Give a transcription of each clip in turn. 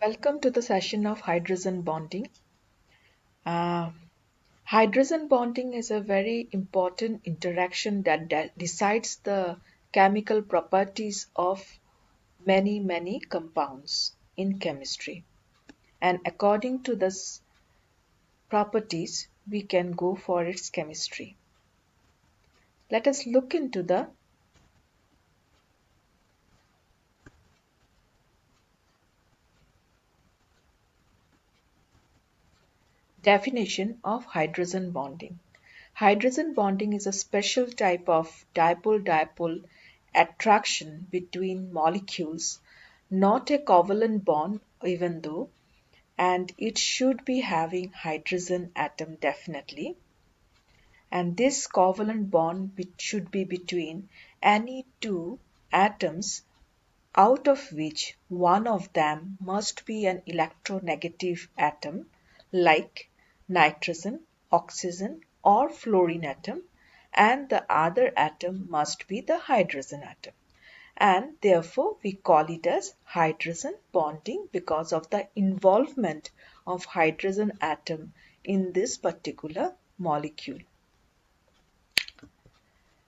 Welcome to the session of hydrogen bonding. Uh, Hydrogen bonding is a very important interaction that decides the chemical properties of many compounds in chemistry. And according to this properties, we can go for its chemistry. Let us look into the definition of hydrogen bonding. Hydrogen bonding is a special type of dipole-dipole attraction between molecules, not a covalent bond even though, and it should be having hydrogen atom definitely. And this covalent bond should be between any two atoms out of which one of them must be an electronegative atom like nitrogen, oxygen or fluorine atom, and the other atom must be the hydrogen atom. And therefore we call it as hydrogen bonding because of the involvement of hydrogen atom in this particular molecule.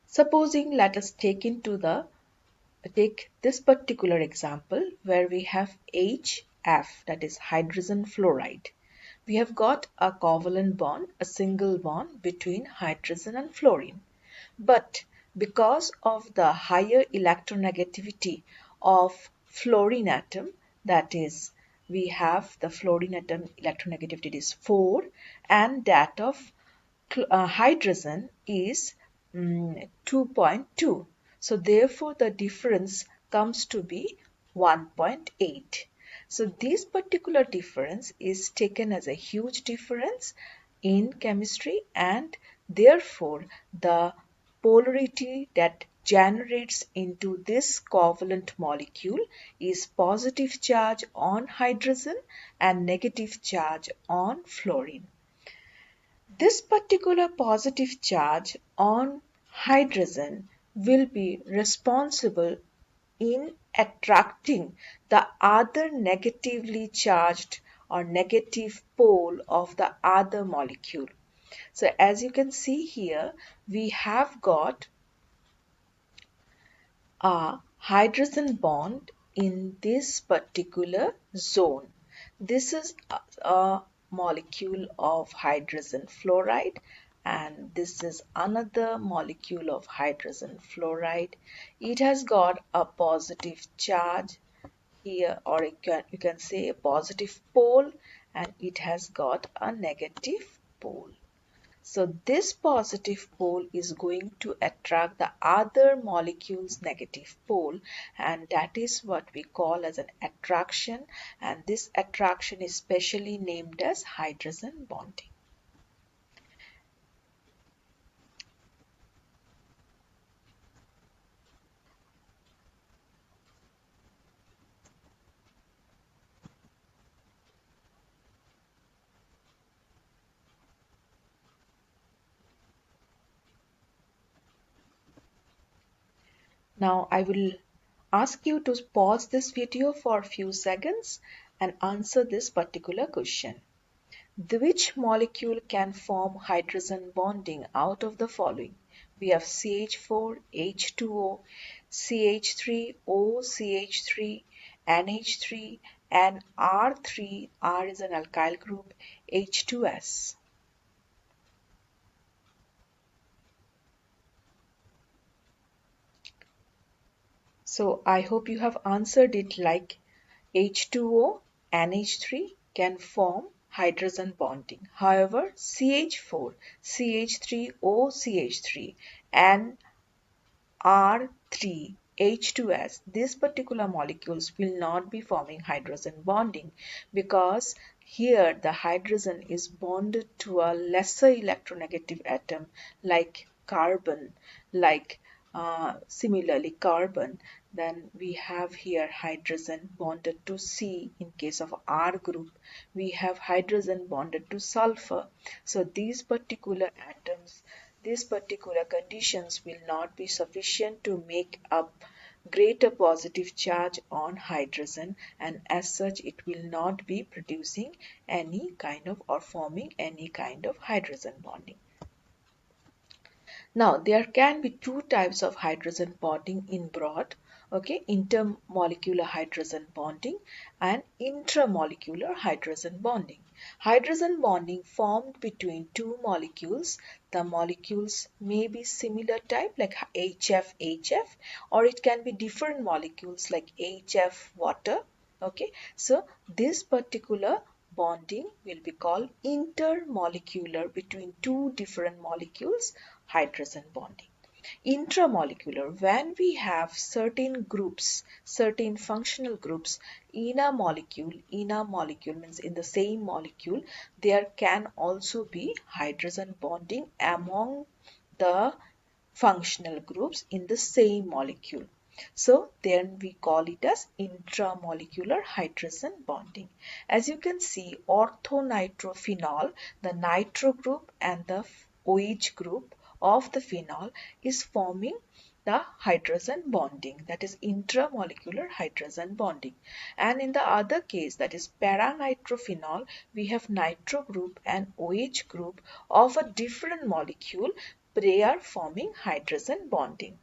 Supposing let us take this particular example where we have HF, that is hydrogen fluoride. We have got a covalent bond, a single bond between hydrogen and fluorine. But because of the higher electronegativity of fluorine atom, that is, we have the fluorine atom electronegativity is 4 and that of hydrogen is 2.2. So therefore the difference comes to be 1.8. So this particular difference is taken as a huge difference in chemistry, and therefore the polarity that generates into this covalent molecule is positive charge on hydrogen and negative charge on fluorine. This particular positive charge on hydrogen will be responsible in attracting the other negatively charged or negative pole of the other molecule. So as you can see here, we have got a hydrogen bond in this particular zone. This is a molecule of hydrogen fluoride, and this is another molecule of hydrogen fluoride. It has got a positive charge here, or you can say a positive pole, and it has got a negative pole. So this positive pole is going to attract the other molecule's negative pole, and that is what we call as an attraction, and this attraction is specially named as hydrogen bonding. Now I will ask you to pause this video for a few seconds and answer this particular question. Which molecule can form hydrogen bonding out of the following? We have CH4, H2O, CH3O, CH3, NH3, and R3. R is an alkyl group, H2S. So I hope you have answered it like H2O, NH3 can form hydrogen bonding. However, CH4, CH3O, CH3 and R3, H2S, these particular molecules will not be forming hydrogen bonding because here the hydrogen is bonded to a lesser electronegative atom like carbon, like similarly carbon. Then we have here hydrogen bonded to C. In case of R group, we have hydrogen bonded to sulfur. So these particular atoms, these particular conditions will not be sufficient to make up greater positive charge on hydrogen, and as such it will not be producing any kind of or forming any kind of hydrogen bonding. Now, there can be two types of hydrogen bonding in broad, okay, intermolecular hydrogen bonding and intramolecular hydrogen bonding. Hydrogen bonding formed between two molecules. The molecules may be similar type like HF, or it can be different molecules like HF water. Okay, so this particular bonding will be called intermolecular between two different molecules hydrogen bonding. Intramolecular, when we have certain groups, certain functional groups in a molecule means in the same molecule, there can also be hydrogen bonding among the functional groups in the same molecule. So then we call it as intramolecular hydrogen bonding. As you can see, orthonitrophenol, the nitro group and the OH group of the phenol is forming the hydrogen bonding, that is intramolecular hydrogen bonding. And in the other case, that is paranitrophenol, we have nitro group and OH group of a different molecule. They are forming hydrogen bonding.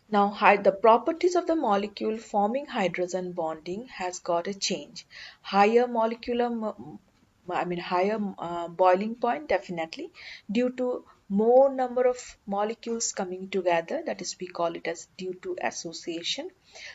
Now, the properties of the molecule forming hydrogen bonding has got a change. Higher higher boiling point, definitely, due to more number of molecules coming together, that is we call it as due to association.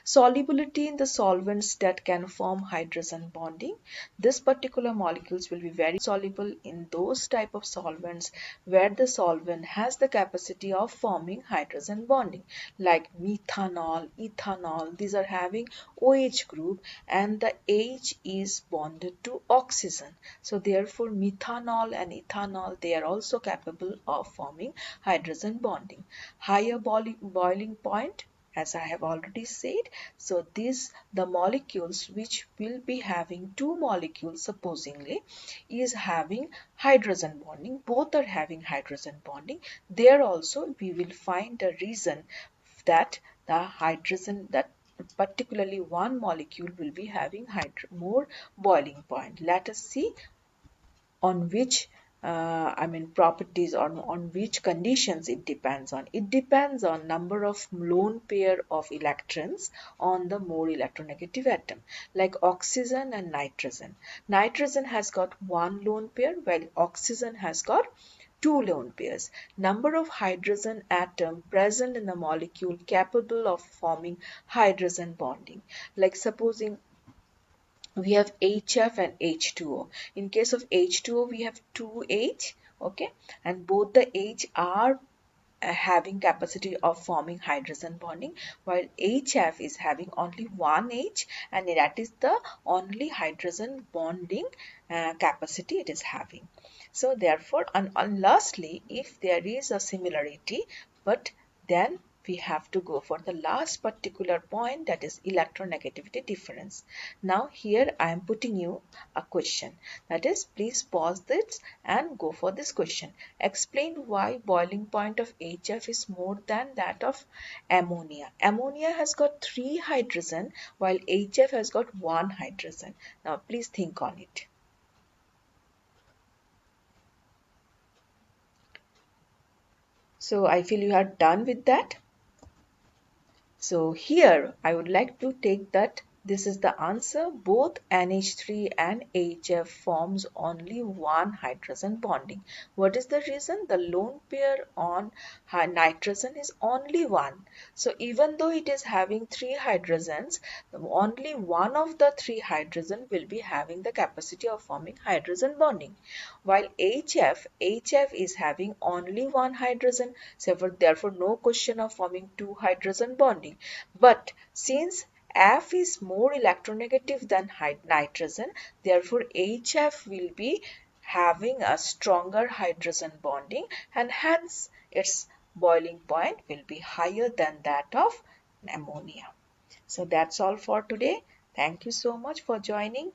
Solubility in the solvents that can form hydrogen bonding. This particular molecules will be very soluble in those type of solvents where the solvent has the capacity of forming hydrogen bonding, like methanol, ethanol. These are having OH group and the H is bonded to oxygen. So therefore methanol and ethanol, they are also capable of forming hydrogen bonding. Higher boiling point, as I have already said. So the molecules which will be having two molecules supposingly is having hydrogen bonding, both are having hydrogen bonding. There also we will find a reason that the hydrogen, that particularly one molecule will be having more boiling point. Let us see on which properties, on which conditions it depends on. It depends on number of lone pair of electrons on the more electronegative atom, like oxygen and nitrogen. Nitrogen has got one lone pair while oxygen has got two lone pairs. Number of hydrogen atom present in the molecule capable of forming hydrogen bonding. Like supposing we have HF and H2O. In case of H2O, we have two H, okay, and both the H are having capacity of forming hydrogen bonding, while HF is having only one H, and that is the only hydrogen bonding capacity it is having. So therefore, and lastly, if there is a similarity, but then we have to go for the last particular point, that is electronegativity difference. Now here I am putting you a question, that is, please pause this and go for this question. Explain why boiling point of HF is more than that of ammonia. Ammonia has got 3 hydrogen while HF has got 1 hydrogen. Now please think on it. So I feel you are done with that. So here I would like to take that this is the answer. Both NH3 and HF forms only one hydrogen bonding. What is the reason? The lone pair on nitrogen is only one. So even though it is having 3 hydrogens, only one of the 3 hydrogen will be having the capacity of forming hydrogen bonding. While HF is having only one hydrogen, so therefore no question of forming 2 hydrogen bonding. But since F is more electronegative than nitrogen, therefore HF will be having a stronger hydrogen bonding, and hence its boiling point will be higher than that of ammonia. So that's all for today. Thank you so much for joining.